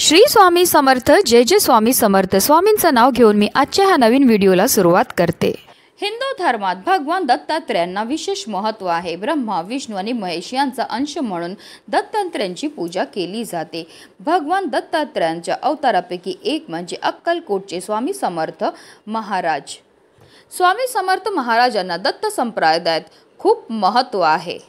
श्री स्वामी समर्थ। जय जय स्वामी समर्थ। स्वामींचं नाव घेऊन मी आजच्या ह्या नवीन व्हिडिओला सुरुवात करते। हिंदू धर्मात भगवान दत्तात्रेयांना विशेष महत्त्व आहे। ब्रह्मा, विष्णू आणि महेश यांचा अंश म्हणून दत्तात्रेयांची पूजा केली जाते। भगवान दत्तात्रेयांच्या अवतारापैकी एक म्हणजे अक्कलकोटचे स्वामी समर्थ महाराज। स्वामी समर्थ महाराजांना दत्त संप्रदायात खूप महत्त्व आहे।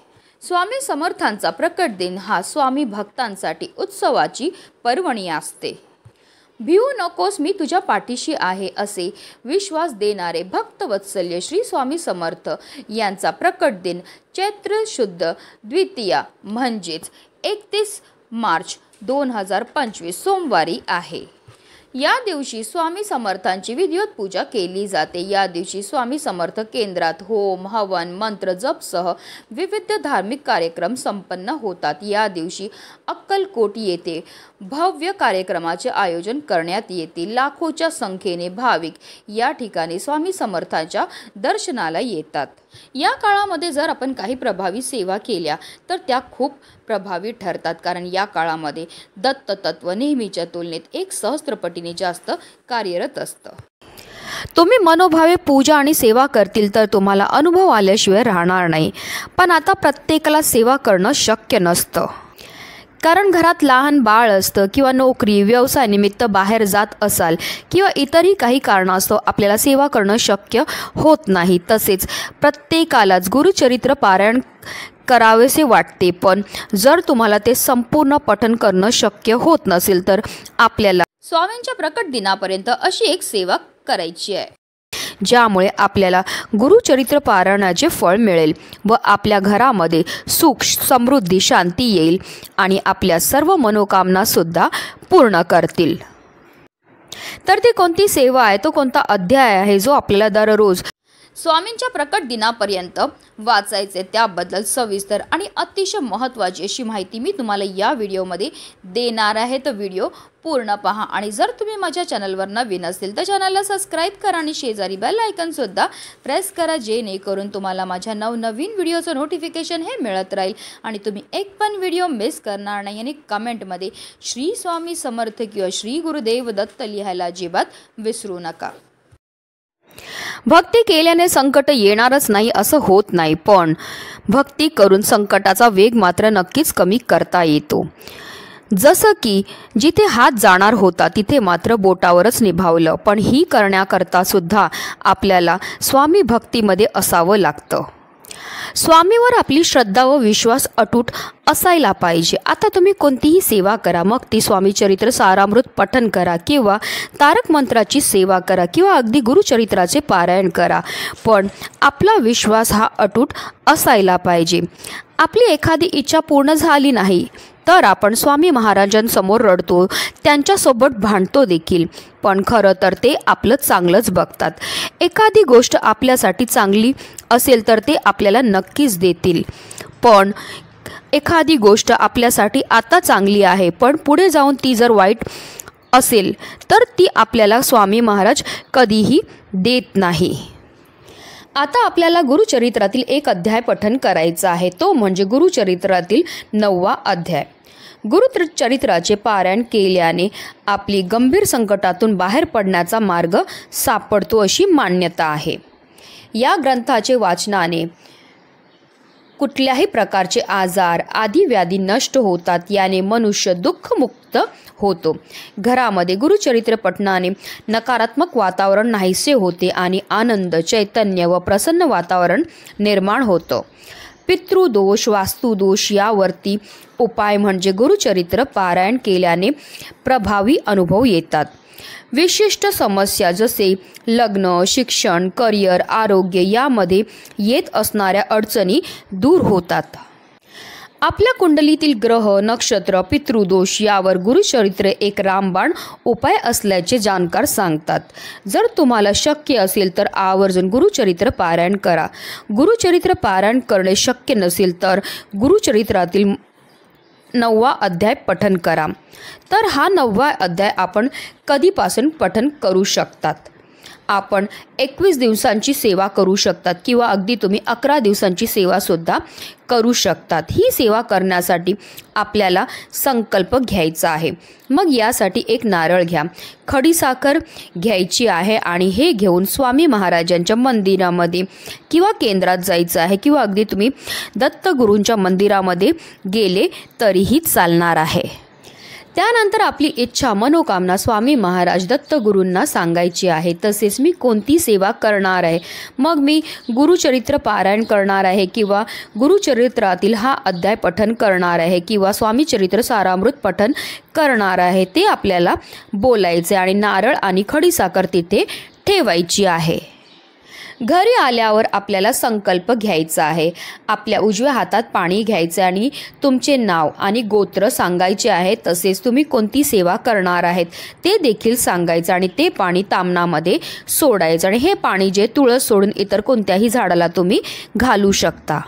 स्वामी समर्थांचा प्रकट दिन हा स्वामी भक्तांसाठी उत्सवाची पर्वणी असते। भिवू नकोस, मी तुझ्या पाठीशी आहे असे विश्वास देणारे भक्तवत्सल्य श्री स्वामी समर्थ यांचा प्रकट दिन चैत्र शुद्ध द्वितीया म्हणजेच 31 मार्च 2025 सोमवारी आहे। या दिवशी स्वामी समर्थांची विधिवत पूजा केली जाते। या दिवशी स्वामी समर्थ केंद्रात होम, हवन, मंत्र जपसह विविध धार्मिक कार्यक्रम संपन्न होतात। या दिवशी अक्कलकोट येथे भव्य कार्यक्रमाचे आयोजन करण्यात येते। लाखोच्या संख्येने भाविक या ठिकाणी स्वामी समर्थांच्या दर्शनाला येतात। या काळामध्ये जर आपण काही प्रभावी सेवा केल्या तर त्या खूप प्रभावी ठरतात, कारण या काळामध्ये दत्त तत्व नेहमीच्या तुलनेत 1,000,000 जास्त कार्यरत असतं। तुम्ही मनोभावे पूजा आणि सेवा करतील तर तुम्हाला अनुभव आल्याशिवाय राहणार नाही। पण आता प्रत्येकाला सेवा करणं शक्य नसतं, कारण घरात लहान बाळ असतं किंवा नोकरी व्यवसाय निमित्त बाहेर जात असाल किंवा इतरही काही कारणास्तव आपल्याला सेवा करणं शक्य होत नाही। तसेच प्रत्येकालाच गुरुचरित्र पारायण करावेसे वाटते, पण जर तुम्हाला ते संपूर्ण पठण करणं शक्य होत नसेल तर आपल्याला स्वामींच्या प्रकट दिनापर्यंत अशी एक सेवा करायची आहे, ज्यामुळे आपल्याला गुरुचरित्र पारायणाचे फळ मिळेल व आपल्या घरामध्ये सुख समृद्धी शांती येईल आणि आपल्या सर्व मनोकामना सुद्धा पूर्ण करतील। तर ती कोणती सेवा आहे, तो कोणता अध्याय आहे जो आपल्याला दररोज स्वामींच्या प्रकट दिनापर्यंत वाचायचे, त्याबद्दल सविस्तर आणि अतिशय महत्त्वाची अशी माहिती मी तुम्हाला या व्हिडिओमध्ये देणार आहे। तर व्हिडिओ पूर्ण पहा आणि जर तुम्ही माझ्या चॅनलवर नवीन असेल तर चॅनलला सबस्क्राईब करा आणि शेजारी बेल आयकॉन सुद्धा प्रेस करा, जेणेकरून तुम्हाला माझ्या नवनवीन व्हिडिओचं नोटिफिकेशन हे मिळत राहील आणि तुम्ही एक पण व्हिडिओ मिस करणार नाही। आणि कमेंटमध्ये श्री स्वामी समर्थ किंवा श्री गुरुदेव दत्त लिहायला अजिबात विसरू नका। भक्ती केल्याने संकट येणारच नाही असं होत नाही, पण भक्ती करून संकटाचा वेग मात्र नक्कीच कमी करता येतो। जसं की जिथे हात जाणार होता तिथे मात्र बोटावरच निभावलं, पण ही करण्याकरता सुद्धा आपल्याला स्वामी भक्तीमध्ये असावं लागतं। स्वामीवर आपली श्रद्धा व विश्वास अटूट असायला पाहिजे। आता तुम्ही कोणतीही सेवा करा, मग ती स्वामी चरित्र सारामृत पठण करा किंवा तारक मंत्राची सेवा करा किंवा अगदी गुरुचरित्राचे पारायण करा, पण आपला विश्वास हा अटूट असायला पाहिजे। आपली एखादी इच्छा पूर्ण झाली नाही तर आपण स्वामी महाराजांसमोर रडतो, त्यांच्यासोबत भांडतो देखील, पण खरं तर ते आपलं चांगलंच बघतात। एखादी गोष्ट आपल्यासाठी चांगली असेल तर ते आपल्याला नक्कीच देतील, पण एखादी गोष्ट आपल्यासाठी आता चांगली आहे पण पुढे जाऊन ती जर वाईट असेल तर ती आपल्याला स्वामी महाराज कधीही देत नाही। आता आपल्याला गुरुचरित्रातील एक अध्याय पठण करायचा आहे, तो म्हणजे गुरुचरित्रातील 9वा अध्याय। गुरुचरित्राचे पारायण केल्याने आपली गंभीर संकटातून बाहेर पडण्याचा मार्ग सापडतो अशी मान्यता आहे। या ग्रंथाचे वाचनाने कुठल्याही प्रकारचे आजार आदी व्याधी नष्ट होतात, याने मनुष्य दुःखमुक्त होतो। घरामध्ये गुरुचरित्र पठणाने नकारात्मक वातावरण नाहीसे होते आणि आनंद, चैतन्य व प्रसन्न वातावरण निर्माण होतं। पितृदोष, वास्तुदोष यावरती उपाय म्हणजे गुरुचरित्र पारायण केल्याने प्रभावी अनुभव येतात। विशिष्ट समस्या जसे लग्न, शिक्षण, करिअर, आरोग्य यामध्ये येत असणाऱ्या अडचणी दूर होतात। आपल्या कुंडलीतील ग्रह, नक्षत्र, पितृदोष यावर गुरुचरित्र एक रामबाण उपाय असल्याचे जाणकार सांगतात। जर तुम्हाला शक्य असेल तर आवर्जून गुरुचरित्र पारायण करा। गुरुचरित्र पारायण करणे शक्य नसेल तर गुरुचरित्रातील 9वा अध्याय पठण करा। तर हा 9वा अध्याय आपण कधीपासून पठण करू शकतात? आपण 21 दिवसांची सेवा करू शकतात किंवा अगदी तुम्ही 11 दिवसांची सेवासुद्धा करू शकतात। ही सेवा करण्यासाठी आपल्याला संकल्प घ्यायचा आहे। मग यासाठी एक नारळ घ्या, खडीसाखर घ्यायची आहे आणि हे घेऊन स्वामी महाराजांच्या मंदिरामध्ये किंवा केंद्रात जायचं आहे किंवा अगदी तुम्ही दत्तगुरूंच्या मंदिरामध्ये गेले तरीही चालणार आहे। त्यानंतर आपली इच्छा मनोकामना स्वामी महाराज दत्तगुरूंना सांगायची आहे। तसेच मी कोणती सेवा करणार आहे, मग मी गुरुचरित्र पारायण करणार आहे किंवा गुरुचरित्रातील हा अध्याय पठन करणार आहे किंवा स्वामी चरित्र सारामृत पठन करणार आहे, ते आपल्याला बोलायचे आणि नारळ आणि खडीसाखर तिथे ठेवायची आहे। घरी आल्यावर आपल्याला संकल्प घ्यायचा आहे। आपल्या उजव्या हातात पाणी घ्यायचे आणि तुमचे नाव आणि गोत्र सांगायचे आहे। तसेच तुम्ही कोणती सेवा करणार आहेत ते देखील सांगायचं आणि ते पाणी तामणामध्ये सोडायचं आणि हे पाणी जे तुळस सोडून इतर कोणत्याही झाडाला तुम्ही घालू शकता।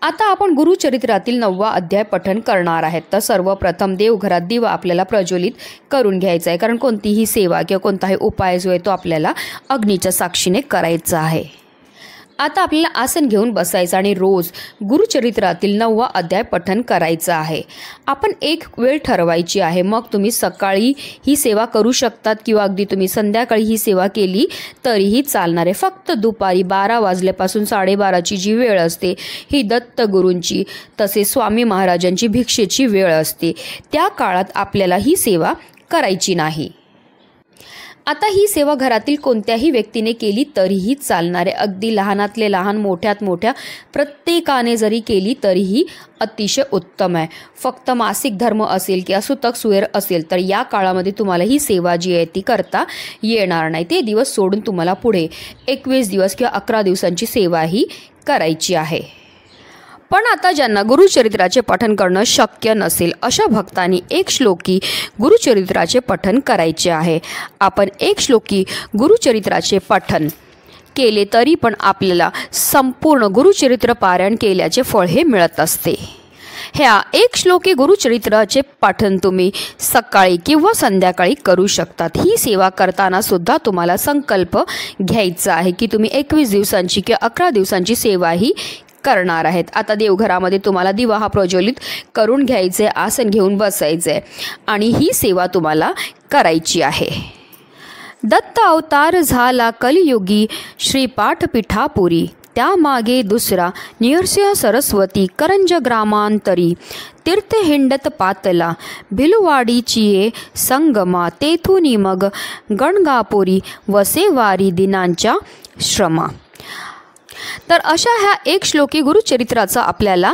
आता आपण गुरुचरित्रातील 9वा अध्याय पठन करणार आहेत। तर सर्वप्रथम देवघरात दिवा आपल्याला प्रज्वलित करून घ्यायचा आहे, कारण कोणतीही सेवा किंवा कोणताही उपाय जो आहे तो आपल्याला अग्नीच्या साक्षीने करायचा आहे। आता आपल्याला आसन घेऊन बसायचं आणि रोज गुरुचरित्रातील 9वा अध्याय पठन करायचं आहे। आपण एक वेळ ठरवायची आहे, मग तुम्ही सकाळी ही सेवा करू शकतात किंवा अगदी तुम्ही संध्याकाळी ही सेवा केली तरीही चालणार आहे। फक्त दुपारी 12 वाजल्यापासून 12:30ची जी वेळ असते ही दत्तगुरूंची तसेच स्वामी महाराजांची भिक्षेची वेळ असते, त्या काळात आपल्याला ही सेवा करायची नाही। आता ही सेवा घरातील कोणत्याही व्यक्तीने केली तरीही चालणार आहे। अगदी लहानातले लहान मोठ्यात मोठ्या प्रत्येकाने जरी केली तरीही अतिशय उत्तम आहे। फक्त मासिक धर्म असेल किंवा सुतक सुएर असेल तर या काळामध्ये तुम्हाला ही सेवा जी आहे ती करता येणार नाही। ते दिवस सोडून तुम्हाला पुढे 21 दिवस किंवा 11 दिवसांची सेवा ही करायची आहे। पण आता ज्यांना गुरुचरित्राचे पठन करणं शक्य नसेल अशा भक्तांनी एक श्लोकी गुरुचरित्राचे पठन करायचे आहे। आपण एक श्लोकी गुरुचरित्राचे पठन केले तरी पण आपल्याला संपूर्ण गुरुचरित्र पारायण केल्याचे फळ हे मिळत असते। ह्या एक श्लोकी गुरुचरित्राचे पठन तुम्ही सकाळी किंवा संध्याकाळी करू शकतात। ही सेवा करताना सुद्धा तुम्हाला संकल्प घ्यायचा आहे की तुम्ही 21 दिवसांची किंवा 11 दिवसांची सेवा ही करणार आहेत। आता देवघरामध्ये तुम्हाला दिवा हा प्रज्वलित करून घ्यायचे, आसन घेऊन बसायचे आणि ही सेवा तुम्हाला करायची आहे। दत्त अवतार झाला कलियुगी श्रीपाठ पिठापुरी, त्यामागे दुसरा निरसिंह सरस्वती करंज ग्रामांतरी, तीर्थ हिंडत पातला भिलवाडीची संगमा, तेथुनी मग गणगापुरी वसेवारी दिनांच्या श्रमा। तर अशा ह्या एक श्लोकी गुरुचरित्राचा आपल्याला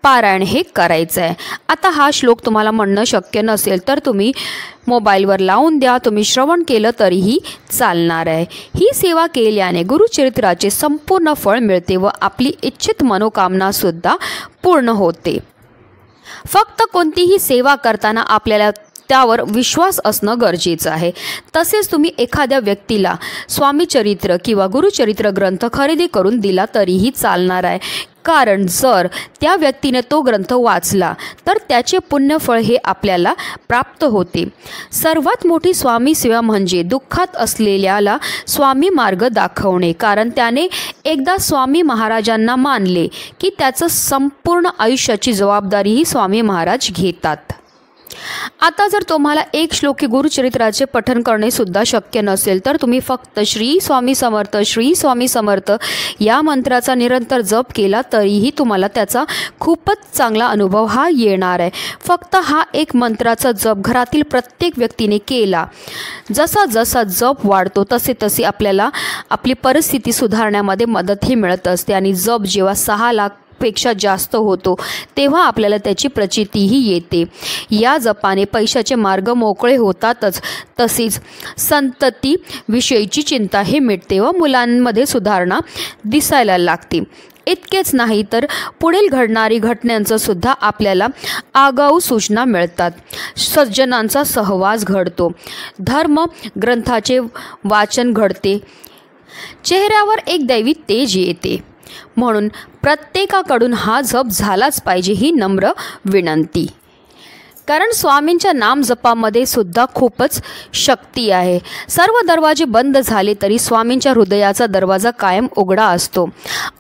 पारायण हे करायचं आहे। आता हा श्लोक तुम्हाला म्हणणं शक्य नसेल तर तुम्ही मोबाईलवर लावून द्या, तुम्ही श्रवण केलं तरीही चालणार आहे। ही सेवा केल्याने गुरुचरित्राचे संपूर्ण फळ मिळते व आपली इच्छित मनोकामनासुद्धा पूर्ण होते। फक्त कोणतीही सेवा करताना आपल्याला त्यावर विश्वास असणं गरजेचं आहे। तसेच तुम्ही एखाद्या व्यक्तीला स्वामी चरित्र किंवा गुरुचरित्र ग्रंथ खरेदी करून दिला तरीही चालणार आहे, कारण जर त्या व्यक्तीने तो ग्रंथ वाचला तर त्याचे पुण्यफळ हे आपल्याला प्राप्त होते। सर्वात मोठी स्वामी सेवा म्हणजे दुःखात असलेल्याला स्वामी मार्ग दाखवणे, कारण त्याने एकदा स्वामी महाराजांना मानले की त्याचं संपूर्ण आयुष्याची जबाबदारीही स्वामी महाराज घेतात। आता जर तुम्हाला एक श्लोकी गुरुचरित्राचे पठन करणे सुद्धा शक्य नसेल तर तुम्ही फक्त श्री स्वामी समर्थ श्री स्वामी समर्थ या मंत्राचा निरंतर जप केला तरीही तुम्हाला त्याचा खूपच चांगला अनुभव हा येणार आहे। फक्त हा एक मंत्राचा जप घरातील प्रत्येक व्यक्तीने केला, जसा जसा जप वाढतो तसे तसे आपल्याला आपली परिस्थिती सुधारण्यामध्ये मदतही मिळत असते आणि जप जेव्हा 6 लाख पेक्षा जास्त होतो तेव्हा आपल्याला त्याची प्रचितीही येते। या जपाने पैशाचे मार्ग मोकळे होतातच, तसेच संतती विषयीची चिंता हे मिटते व मुलांमध्ये सुधारणा दिसायला लागते। इतकेच नाही तर पुढील घडणारी घटनांचं सुद्धा आपल्याला आगाऊ सूचना मिळतात। सज्जनांचा सहवास घडतो, धर्म ग्रंथाचे वाचन घडते, चेहऱ्यावर एक दैवी तेज येते। म्हणून प्रत्येकाकडून हा जप झालाच पाहिजे ही नम्र विनंती। कारण स्वामींच्या नाम जपामध्ये सुद्धा खूपच शक्ती आहे। सर्व दरवाजे बंद झाले तरी स्वामींच्या हृदयाचा दरवाजा कायम उघडा असतो।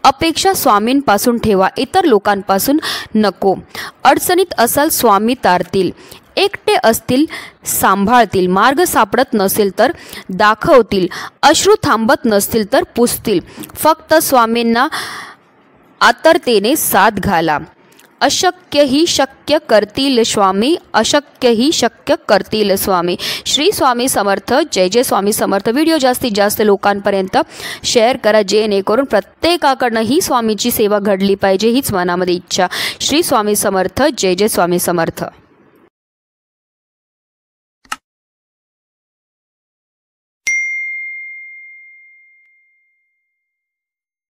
अपेक्षा स्वामींपासून ठेवा, इतर लोकांपासून नको। अडचणीत असाल स्वामी तारतील, एकटे असतील सांभाळतील, मार्ग सापडत नसेल तर दाखवतील, अश्रू थांबत नसतील तर पुसतील। फक्त स्वामींना आतरतेने साथ घाला। अशक्य ही शक्य करतील स्वामी, अशक्य ही शक्य करतील स्वामी। श्री स्वामी समर्थ। जय जय स्वामी समर्थ। व्हिडिओ जास्तीत जास्त लोकांपर्यंत शेअर करा, जेणेकरून प्रत्येकाकडनं ही स्वामीची सेवा घडली पाहिजे, हीच मनामध्ये इच्छा। श्री स्वामी समर्थ। जय जय स्वामी समर्थ।